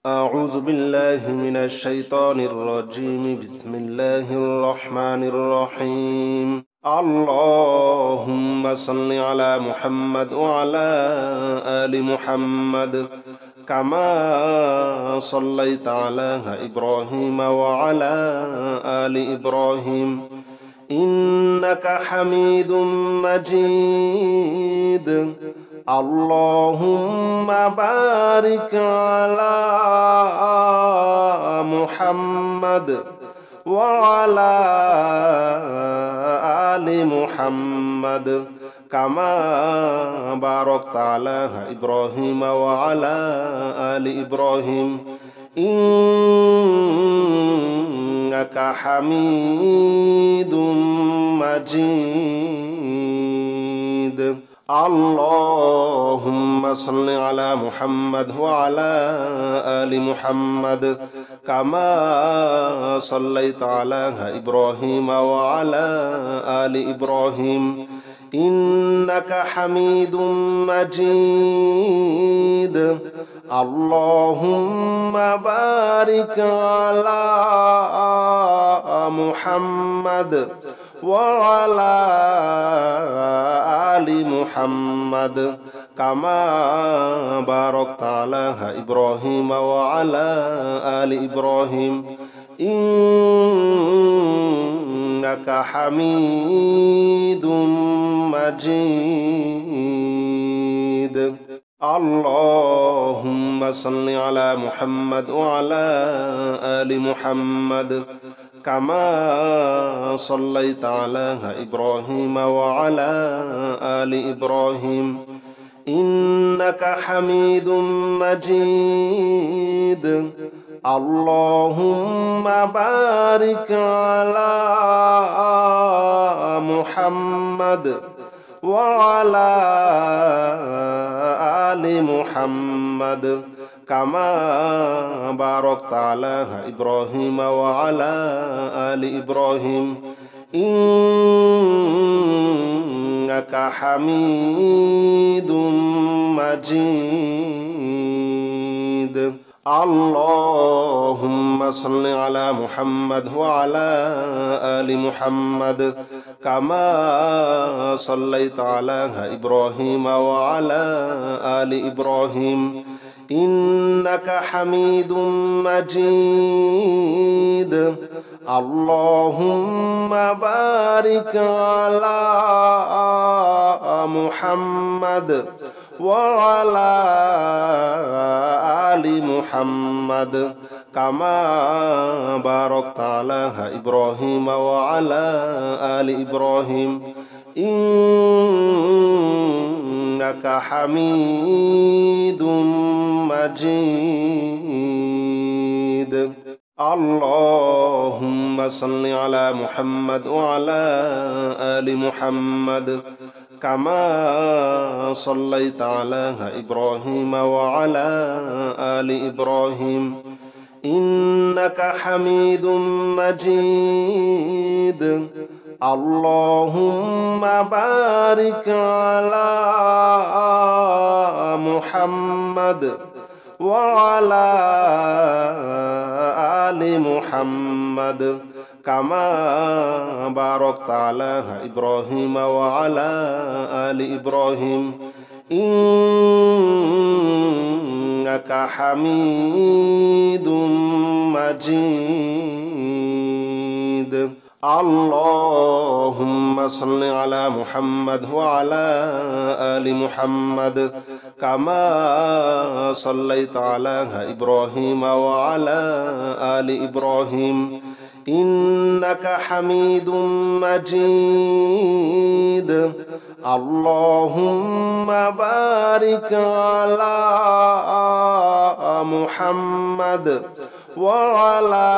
أعوذ بالله من الشيطان الرجيم. بسم الله الرحمن الرحيم. اللهم صل على محمد وعلى آل محمد كما صليت على إبراهيم وعلى آل إبراهيم إنك حميد مجيد. اللهم بارك على محمد وعلى آل محمد كما باركت على إبراهيم وعلى آل إبراهيم إنك حميد مجيد. اللهم صل على محمد وعلى آل محمد كما صليت على إبراهيم وعلى آل إبراهيم إنك حميد مجيد. اللهم بارك على محمد وعلى آل محمد كما باركت على إبراهيم وعلى آل إبراهيم إنك حميد مجيد. اللهم صل على محمد وعلى آل محمد كما صليت على إبراهيم وعلى آل إبراهيم إنك حميد مجيد. اللهم بارك على محمد وعلى آل محمد كما باركت على إبراهيم وعلى آل إبراهيم إنك حميد مجيد. اللهم صل على محمد وعلى آل محمد كما صليت على إبراهيم وعلى آل إبراهيم إنك حميد مجيد. اللهم بارك على محمد وعلى آل محمد كما باركت على إبراهيم وعلى آل إبراهيم إنك حميد مجيد. اللهم صل على محمد وعلى آل محمد كما صليت على إبراهيم وعلى آل إبراهيم إنك حميد مجيد. اللهم بارك على محمد وعلى آل محمد كما باركت على إبراهيم وعلى آل إبراهيم إنك حميد مجيد. اللهم صل على محمد وعلى آل محمد كما صليت على إبراهيم وعلى آل إبراهيم إنك حميد مجيد. اللهم بارك على محمد وعلى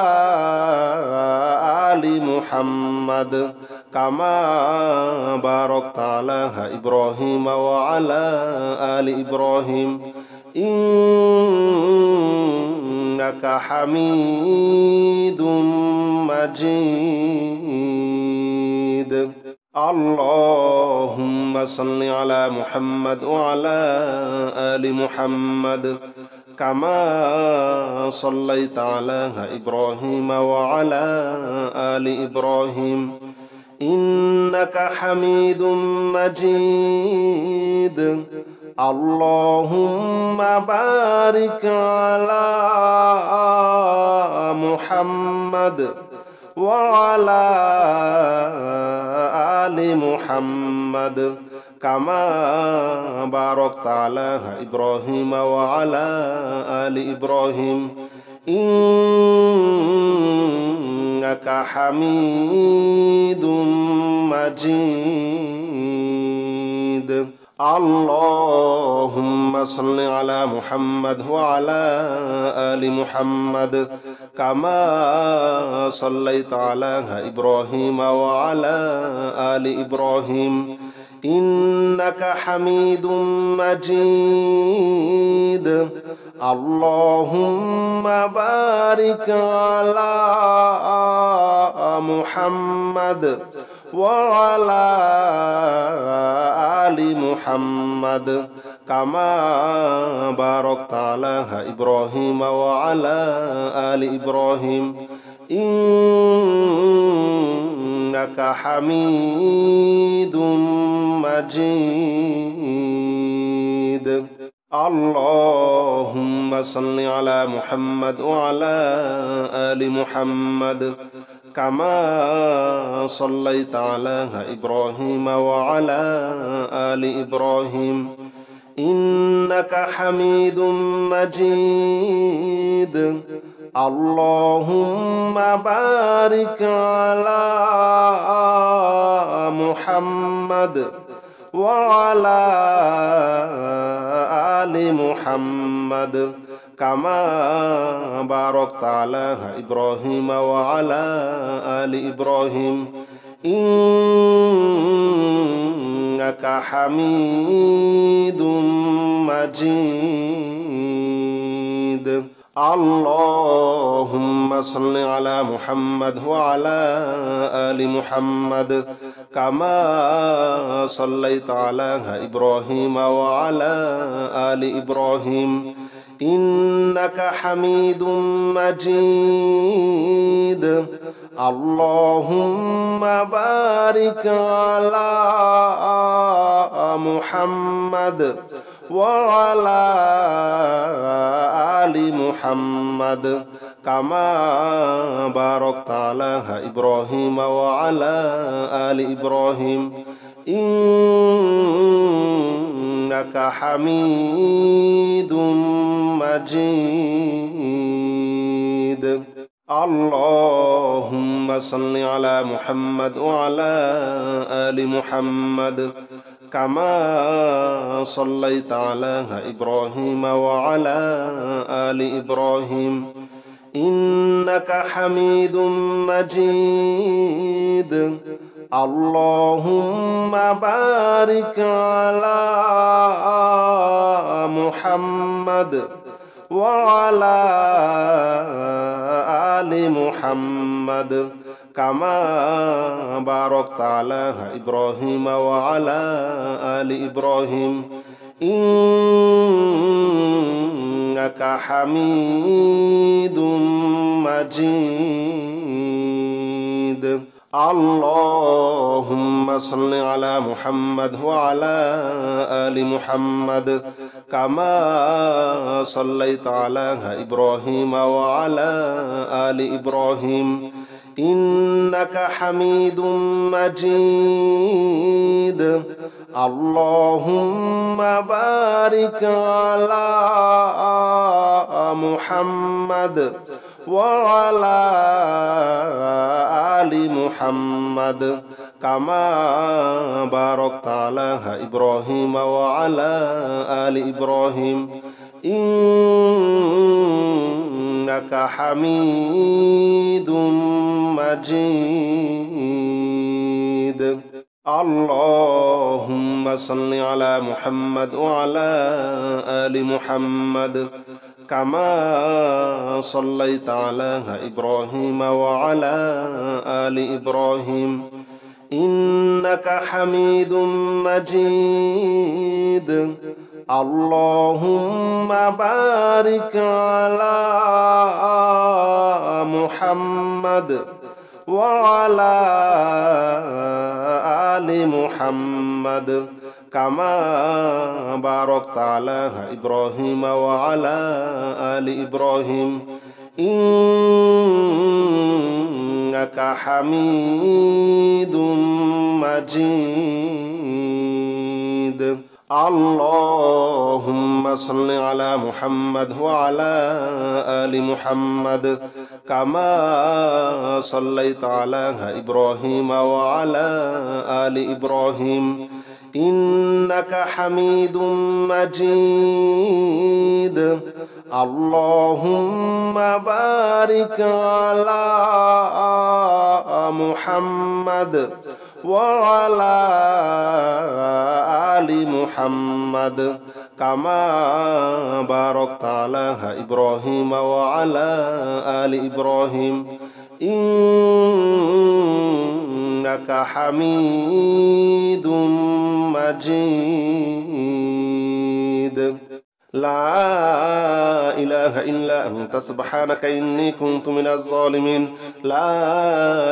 آل محمد كما باركت على إبراهيم وعلى آل إبراهيم إنك حميد مجيد. اللهم صل على محمد وعلى آل محمد كما صليت على إبراهيم وعلى آل إبراهيم إنك حميد مجيد اللهم بارك على محمد وعلى آل محمد كما باركت على إبراهيم وعلى آل إبراهيم إنك حميد مجيد اللهم صل على محمد وعلى آل محمد كما صليت على إبراهيم وعلى آل إبراهيم إنك حميد مجيد اللهم بارك على محمد وعلى آل محمد كما باركت على إبراهيم وعلى آل إبراهيم إنك حميد مجيد اللهم صل على محمد وعلى آل محمد كما صليت على إبراهيم وعلى آل إبراهيم إنك حميد مجيد اللهم بارك على محمد وعلى آل محمد كما باركت على إبراهيم وعلى آل إبراهيم إنك حميد مجيد اللهم صل على محمد وعلى آل محمد كما صليت على إبراهيم وعلى آل إبراهيم إنك حميد مجيد اللهم بارك على محمد وعلى آل محمد كما باركت على إبراهيم وعلى آل إبراهيم إنك حميد مجيد اللهم صل على محمد وعلى آل محمد كما صليت على إبراهيم وعلى آل إبراهيم إنك حميد مجيد اللهم بارك على محمد وعلى آل محمد كما باركت على إبراهيم وعلى آل إبراهيم إنك حميد مجيد اللهم صل على محمد وعلى آل محمد كما صليت على إبراهيم وعلى آل إبراهيم إنك حميد مجيد اللهم بارك على محمد وعلى آل محمد كما باركت على إبراهيم وعلى آل إبراهيم إنك حميد مجيد اللهم صل على محمد وعلى آل محمد كما صليت على إبراهيم وعلى آل إبراهيم إنك حميد مجيد اللهم بارك على محمد وعلى آل محمد كما باركت على إبراهيم وعلى آل إبراهيم إنك حميد مجيد. اللهم صل على محمد وعلى آل محمد كما صليت على إبراهيم وعلى آل إبراهيم إنك حميد مجيد. اللهم بارك على محمد وعلى آل محمد كما باركت على إبراهيم وعلى آل إبراهيم إنك حميد مجيد. لا إله إلا أنت سبحانك إني كنت من الظالمين. لا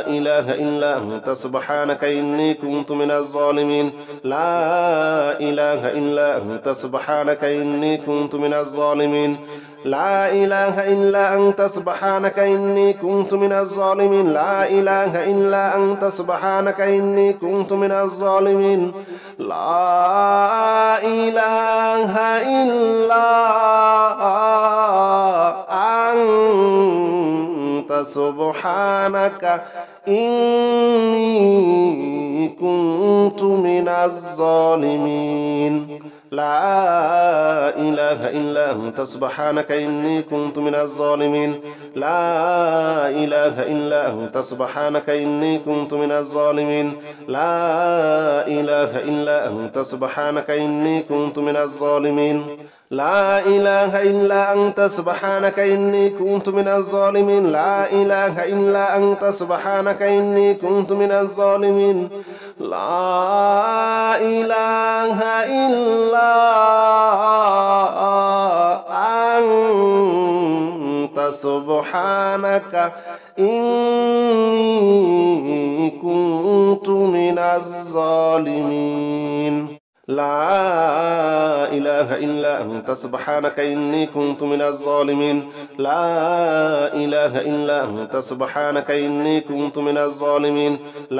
إله إلا أنت سبحانك إني كنت من الظالمين. لا إله إلا أنت سبحانك إني كنت من الظالمين. لا إله إلا أنت سبحانك إني كنت من الظالمين. لا إله إلا أنت سبحانك إني كنت من الظالمين. لا إله إلا أنت سبحانك إني كنت من الظالمين. لا إله إلا أنت سبحانك إني كنت من الظالمين. لا إله إلا أنت سبحانك إني كنت من الظالمين. لا إله إلا أنت سبحانك إني كنت من الظالمين. لا إله إلا أنت سبحانك إني كنت من الظالمين. لا إله إلا أنت سبحانك إني كنت من الظالمين. لا إله إلا أنت سبحانك إني كنت من الظالمين. لا إله إلا أنت سبحانك إني كنت من الظالمين. لا إله إلا أنت سبحانك إني كنت من الظالمين. لا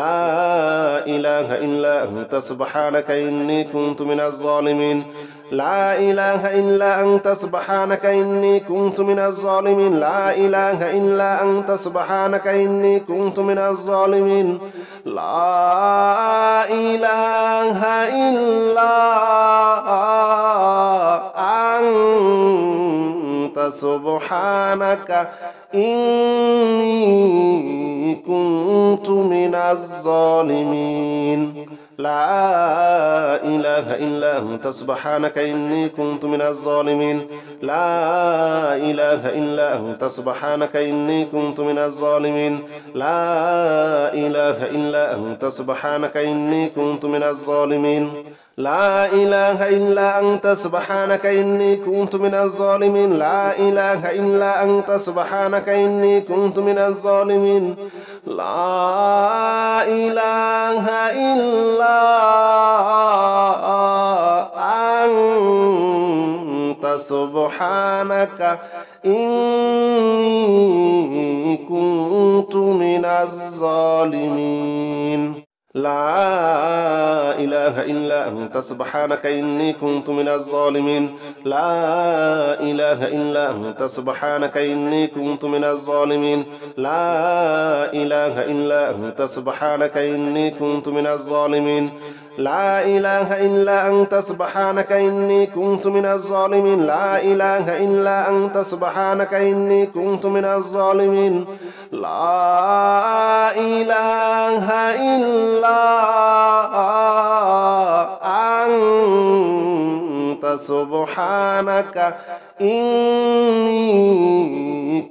إله إلا أنت سبحانك إني كنت من الظالمين. لا إله إلا أنت سبحانك إني كنت من الظالمين. لا إله إلا أنت سبحانك إني كنت من الظالمين. لا إله إلا أنت سبحانك إني كنت من الظالمين. لا إله إلا أنت سبحانك إني كنت من الظالمين. لا إله إلا أنت سبحانك إني كنت من الظالمين. لا إله إلا أنت سبحانك إني كنت من الظالمين. لا إله إلا أنت سبحانك إني كنت من الظالمين. لا إله إلا أنت سبحانك إني كنت من الظالمين. لا إله إلا أنت سبحانك إني كنت من الظالمين. لا إله إلا أنت سبحانك إني كنت من الظالمين. لا إله إلا أنت سبحانك إني كنت من الظالمين. لا إله إلا أنت سبحانك إني كنت من الظالمين. لا إله إلا أنت سبحانك إني كنت من الظالمين. لا إله إلا أنت سبحانك إني كنت من الظالمين. لا إله إلا أنت سبحانك إني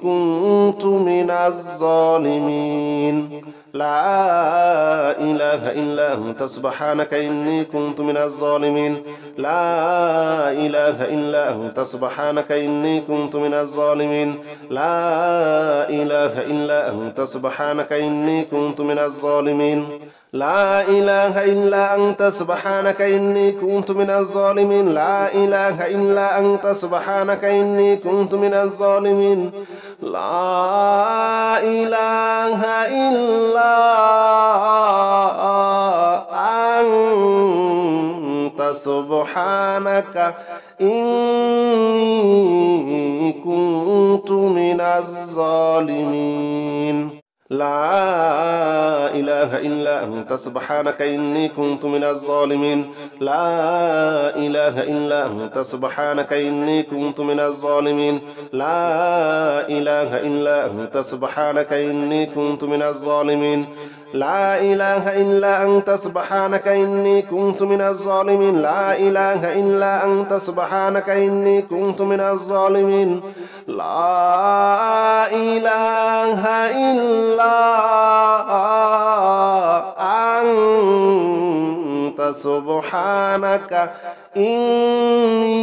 كنت من الظالمين. لا إله إلا أنت سبحانك إني كنت من الظالمين لا إله إلا أنت سبحانك إني كنت من الظالمين لا إله إلا أنت سبحانك إني كنت من الظالمين لا إله إلا أنت سبحانك إني كنت من الظالمين لا إله إلا أنت سبحانك إني كنت من الظالمين لا إله إلا أنت سبحانك إني كنت من الظالمين لا إله إلا أنت سبحانك إني كنت من الظالمين لا إله إلا أنت سبحانك إني كنت من الظالمين لا إله إلا أنت سبحانك إني كنت من الظالمين لا إله إلا أنت سبحانك إني كنت من الظالمين لا إله إلا أنت سبحانك إني كنت من الظالمين لا إله إلا أنت سبحانك إني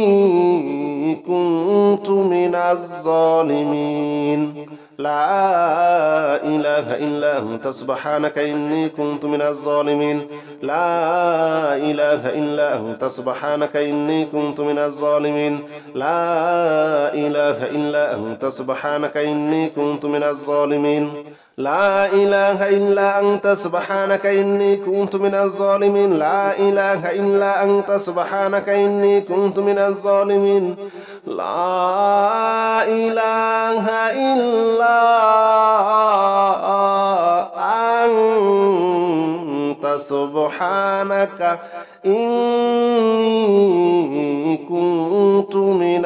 كنت من الظالمين لا إله إلا أنت سبحانك إني كنت من الظالمين لا إله إلا أنت سبحانك إني كنت من الظالمين لا إله إلا أنت سبحانك إني كنت من الظالمين لا إله إلا أنت سبحانك إني كنت من الظالمين لا إله إلا أنت سبحانك إني كنت من الظالمين لا إله إلا أنت سبحانك إني كنت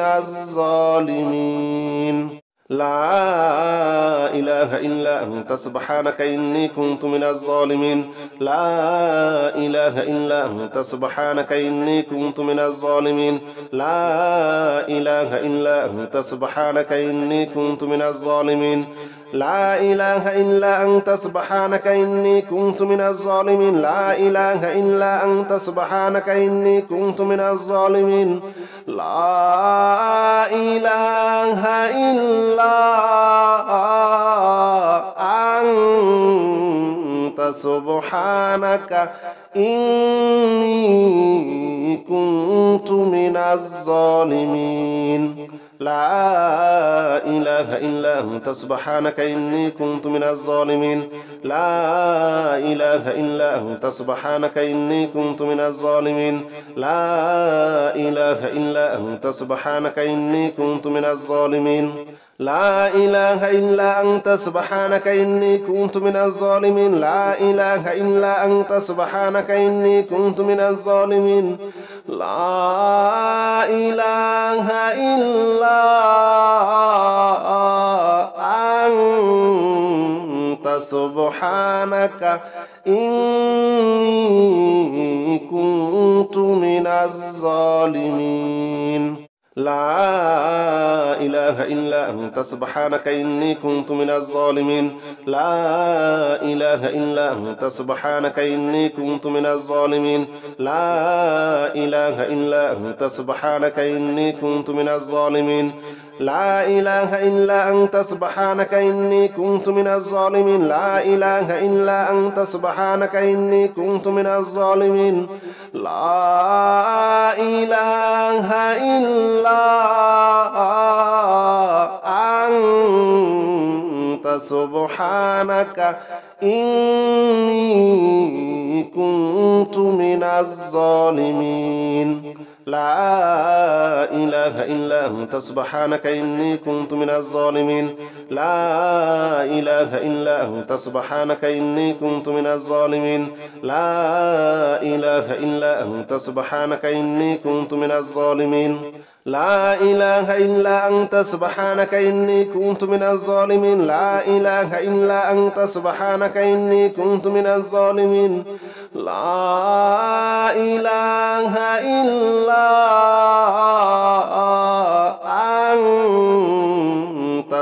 من الظالمين لا إله إلا أنت سبحانك إني كنت من الظالمين لا إله إلا أنت سبحانك إني كنت من الظالمين لا إله إلا أنت سبحانك إني كنت من الظالمين لا إله إلا أنت سبحانك إني كنت من الظالمين لا إله إلا أنت سبحانك إني كنت من الظالمين لا إله إلا أنت سبحانك إني كنت من الظالمين لا إله إلا أنت سبحانك إني كنت من الظالمين لا إله إلا أنت سبحانك إني كنت من الظالمين لا إله إلا أنت سبحانك إني كنت من الظالمين لا إله إلا أنت سبحانك إني كنت من الظالمين لا إله إلا أنت سبحانك إني كنت من الظالمين لا إله إلا أنت سبحانك إني كنت من الظالمين لا إله إلا أنت سبحانك إني كنت من الظالمين لا إله إلا أنت سبحانك إني كنت من الظالمين لا إله إلا أنت سبحانك إني كنت من الظالمين لا إله إلا أنت سبحانك إني كنت من الظالمين لا إله إلا أنت سبحانك إني كنت من الظالمين لا إله إلا أنت سبحانك إني كنت من الظالمين لا إله إلا أنت سبحانك إني كنت من الظالمين لا إله إلا أنت سبحانك إني كنت من الظالمين لا إله إلا أنت سبحانك إني كنت من الظالمين لا إله إلا أنت سبحانك إني كنت من الظالمين لا إله إلا أنت سبحانك إني كنت من الظالمين لا إله إلا أنت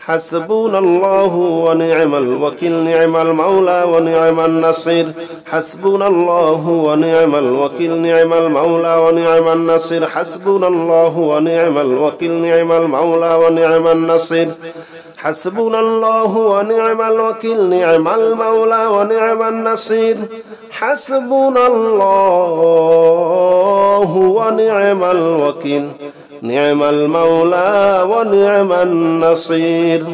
حسبنا الله ونعم الوكيل نعم المولى ونعم النصير حسبنا الله ونعم الوكيل نعم المولى ونعم النصير حسبنا الله ونعم الوكيل نعم المولى ونعم النصير حسبنا الله ونعم الوكيل نعم المولى ونعم النصير حسبنا الله ونعم الوكيل نعم المولى ونعم النصير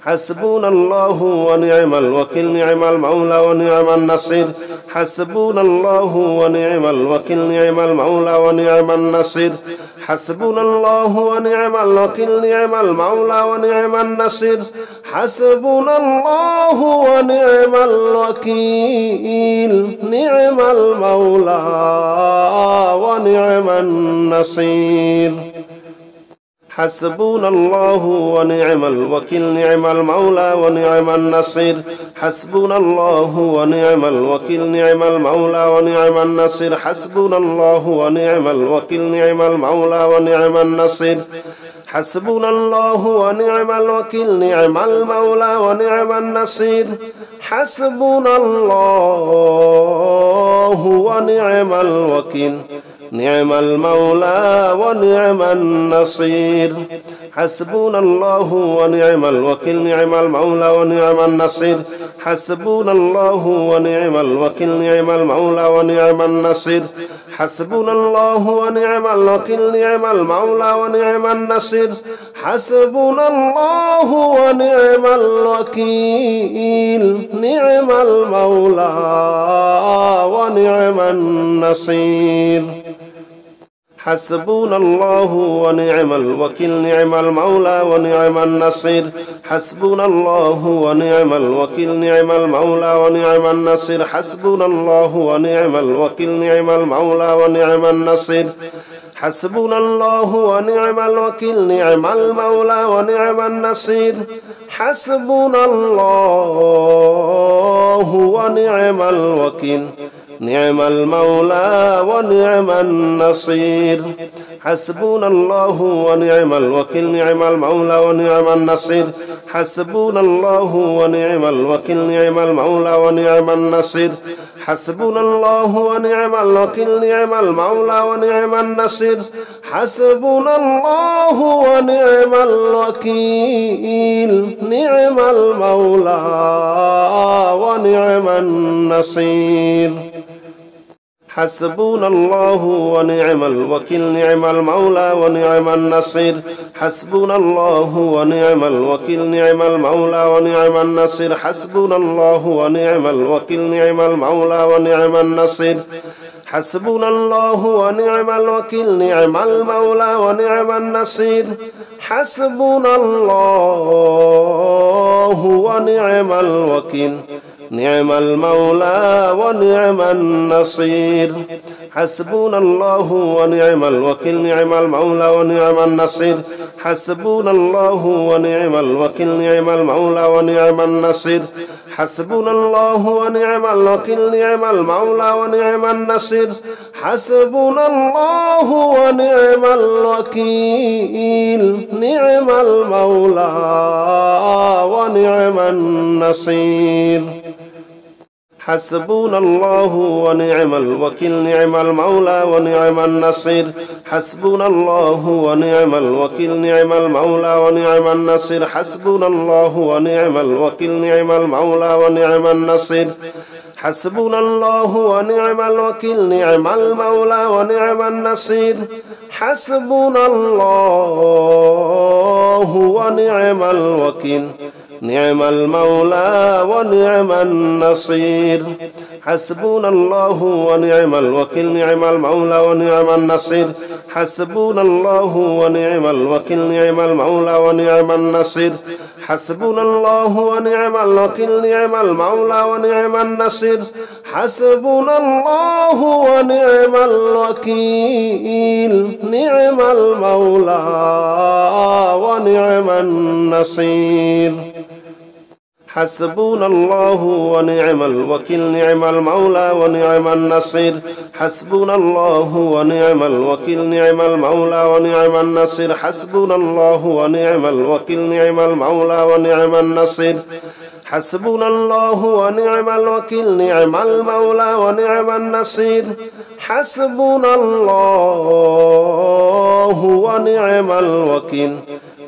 حسبنا الله ونعم الوكيل نعم المولى ونعم النصير حسبنا الله ونعم الوكيل نعم المولى ونعم النصير حسبنا الله ونعم الوكيل نعم المولى ونعم النصير حسبنا الله ونعم الوكيل نعم المولى ونعم النصير حسبنا الله ونعم الوكيل نعم المولى ونعم النصير حسبنا الله ونعم الوكيل نعم المولى ونعم النصير حسبنا الله ونعم الوكيل نعم المولى ونعم النصير حسبنا الله ونعم الوكيل نعم المولى ونعم النصير حسبنا الله ونعم الوكيل نعم المولى ونعم النصير حسبنا الله ونعم الوكيل نعم المولى ونعم النصير حسبنا الله ونعم الوكيل نعم المولى ونعم النصير حسبنا الله ونعم الوكيل نعم المولى ونعم النصير حسبنا الله ونعم الوكيل نعم المولى ونعم النصير حسبنا الله ونعم الوكيل نعم المولى ونعم النصير حسبنا الله ونعم الوكيل نعم المولى ونعم النصير حسبنا الله ونعم الوكيل نعم المولى ونعم النصير حسبنا الله ونعم الوكيل نعم المولى ونعم النصير حسبنا الله ونعم الوكيل نعم المولى ونعم النصير حسبنا الله ونعم الوكيل نعم المولى ونعم النصير حسبنا الله ونعم الوكيل نعم المولى ونعم النصير حسبنا الله ونعم الوكيل نعم المولى ونعم النصير حسبنا الله ونعم الوكيل نعم المولى ونعم النصير حسبنا الله ونعم الوكيل نعم المولى ونعم النصير حسبنا الله ونعم الوكيل نعم المولى ونعم النصير حسبنا الله ونعم الوكيل نعم المولى ونعم النصير حسبنا الله ونعم الوكيل نعم المولى ونعم النصير حسبنا الله ونعم الوكيل نعم المولى ونعم النصير حسبنا الله ونعم الوكيل نعم المولى ونعم النصير حسبنا الله ونعم الوكيل نعم المولى ونعم النصير حسبنا الله ونعم الوكيل نعم المولى ونعم النصير حسبنا الله ونعم الوكيل نعم المولى ونعم النصير حسبنا الله ونعم الوكيل نعم المولى ونعم النصير حسبنا الله ونعم الوكيل نعم المولى ونعم النصير حسبنا الله ونعم الوكيل نعم المولى ونعم النصير حسبنا الله ونعم الوكيل نعم المولى ونعم النصير حسبنا الله ونعم الوكيل نعم المولى ونعم النصير حسبنا الله ونعم الوكيل نعم المولى ونعم النصير حسبنا الله ونعم الوكيل نعم المولى ونعم النصير حسبنا الله ونعم الوكيل نعم المولى ونعم النصير حسبنا الله ونعم الوكيل نعم المولى ونعم النصير حسبنا الله ونعم الوكيل نعم المولى ونعم النصير حسبنا الله ونعم الوكيل نعم المولى ونعم النصير حسبنا الله ونعم الوكيل نعم المولى ونعم النصير حسبنا الله ونعم الوكيل نعم المولى ونعم النصير حسبنا الله ونعم الوكيل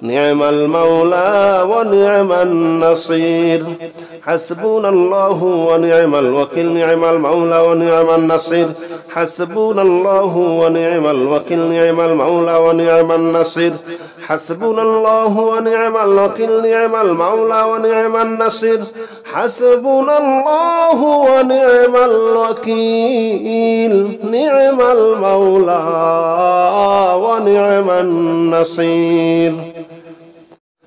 نعم المولى ونعم النصير حسبنا الله ونعم الوكيل نعم المولى ونعم النصير حسبنا الله ونعم الوكيل نعم المولى ونعم النصير حسبنا الله ونعم الوكيل نعم المولى ونعم النصير حسبنا الله ونعم الوكيل نعم المولى ونعم النصير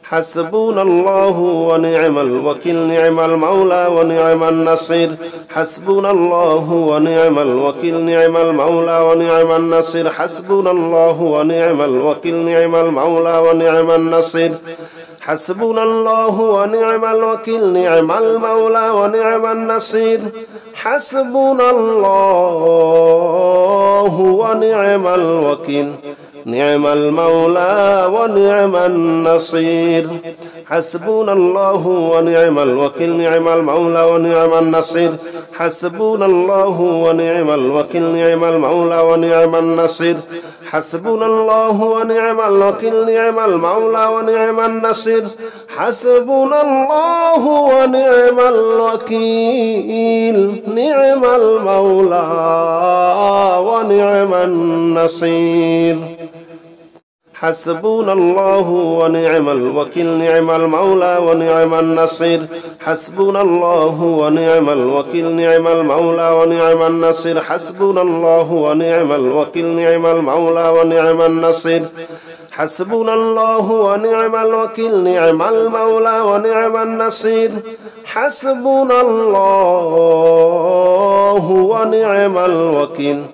حسبنا الله ونعم الوكيل نعم المولى ونعم النصير حسبنا الله ونعم الوكيل نعم المولى ونعم النصير حسبنا الله ونعم الوكيل نعم المولى ونعم النصير حسبنا الله ونعم الوكيل نعم المولى ونعم النصير حسبنا الله ونعم الوكيل نعم المولى ونعم النصير حسبنا الله ونعم الوكيل نعم المولى ونعم النصير حسبنا الله ونعم الوكيل نعم المولى ونعم النصير حسبنا الله ونعم الوكيل نعم المولى ونعم النصير حسبنا الله ونعم الوكيل نعم المولى ونعم النصير حسبنا الله ونعم الوكيل نعم المولى ونعم النصير حسبنا الله ونعم الوكيل نعم المولى ونعم النصير حسبنا الله ونعم الوكيل نعم المولى ونعم النصير حسبنا الله ونعم الوكيل نعم المولى ونعم النصير حسبنا الله ونعم الوكيل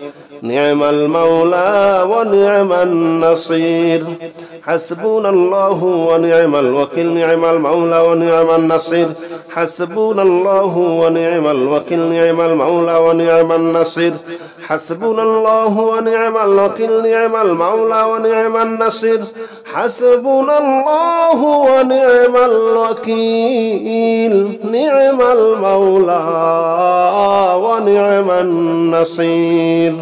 نعم المولى ونعم النصير حسبنا الله ونعم الوكيل نعم المولى ونعم النصير حسبنا الله ونعم الوكيل نعم المولى ونعم النصير حسبنا الله ونعم الوكيل نعم المولى ونعم النصير حسبنا الله ونعم الوكيل نعم المولى ونعم النصير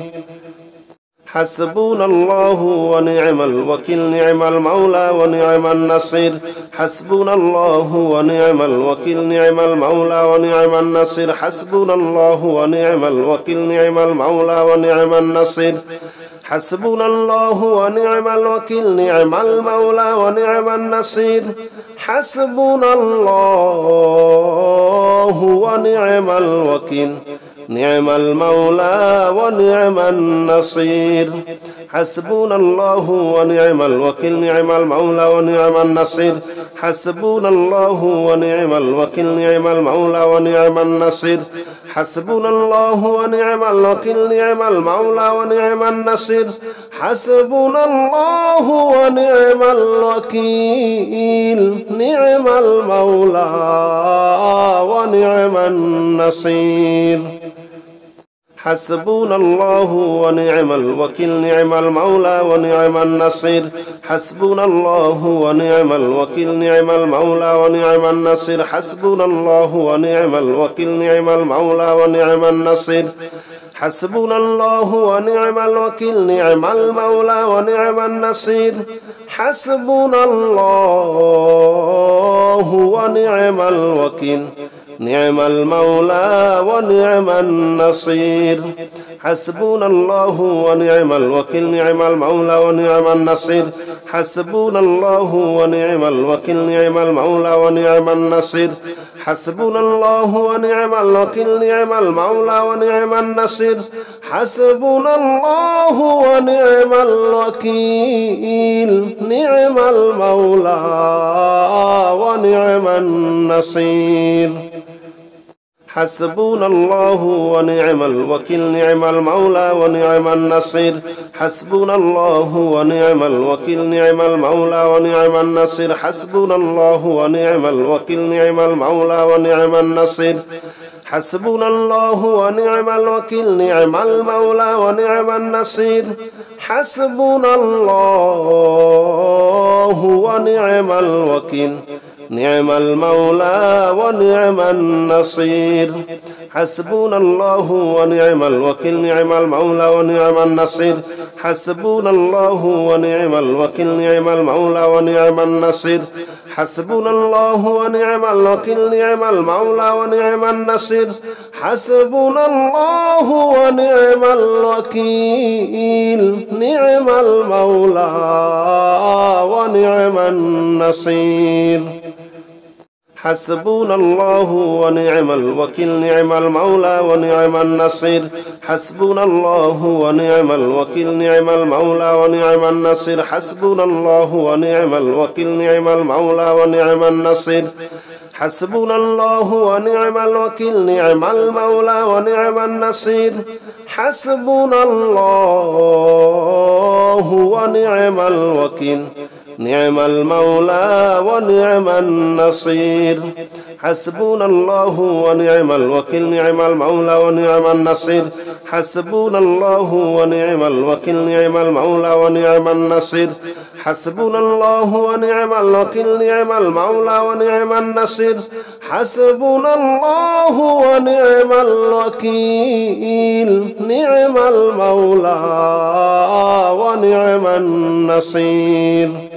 حسبنا الله ونعم الوكيل نعم المولى ونعم النصير حسبنا الله ونعم الوكيل نعم المولى ونعم النصير حسبنا الله ونعم الوكيل نعم المولى ونعم النصير حسبنا الله ونعم الوكيل نعم المولى ونعم النصير حسبنا الله ونعم الوكيل نعم المولى ونعم النصير حسبنا الله ونعم الوكيل نعم المولى ونعم النصير حسبنا الله ونعم الوكيل نعم المولى ونعم النصير حسبنا الله ونعم الوكيل نعم المولى ونعم النصير حسبنا الله ونعم الوكيل نعم المولى ونعم النصير حسبنا الله ونعم الوكيل نعم المولى ونعم النصير حسبنا الله ونعم الوكيل نعم المولى ونعم النصير حسبنا الله ونعم الوكيل نعم المولى ونعم النصير حسبنا الله ونعم الوكيل نعم المولى ونعم النصير حسبنا الله ونعم الوكيل نعم المولى ونعم النصير حسبنا الله ونعم الوكيل نعم المولى ونعم النصير حسبنا الله ونعم الوكيل نعم المولى ونعم النصير حسبنا الله ونعم الوكيل نعم المولى ونعم النصير حسبنا الله ونعم الوكيل نعم المولى ونعم النصير حسبنا الله ونعم الوكيل نعم المولى ونعم النصير حسبنا الله ونعم الوكيل نعم المولى ونعم النصير حسبنا الله ونعم الوكيل نعم المولى ونعم النصير حسبنا الله ونعم الوكيل نعم المولى ونعم النصير حسبنا الله ونعم الوكيل نعم المولى ونعم النصير حسبنا الله ونعم الوكيل نعم المولى ونعم النصير حسبنا الله ونعم الوكيل نعم المولى ونعم النصير حسبنا الله ونعم الوكيل نعم المولى ونعم النصير حسبنا الله ونعم الوكيل نعم المولى ونعم النصير حسبنا الله ونعم الوكيل نعم المولى ونعم النصير حسبنا الله ونعم الوكيل نعم المولى ونعم النصير حسبنا الله ونعم الوكيل نعم المولى ونعم النصير حسبنا الله ونعم الوكيل نعم المولى ونعم النصير حسبنا الله ونعم الوكيل نعم المولى ونعم النصير حسبنا الله ونعم الوكيل نعم المولى ونعم النصير حسبنا الله ونعم الوكيل نعم المولى ونعم النصير حسبنا الله ونعم الوكيل نعم المولى ونعم النصير حسبنا الله ونعم الوكيل نعم المولى ونعم النصير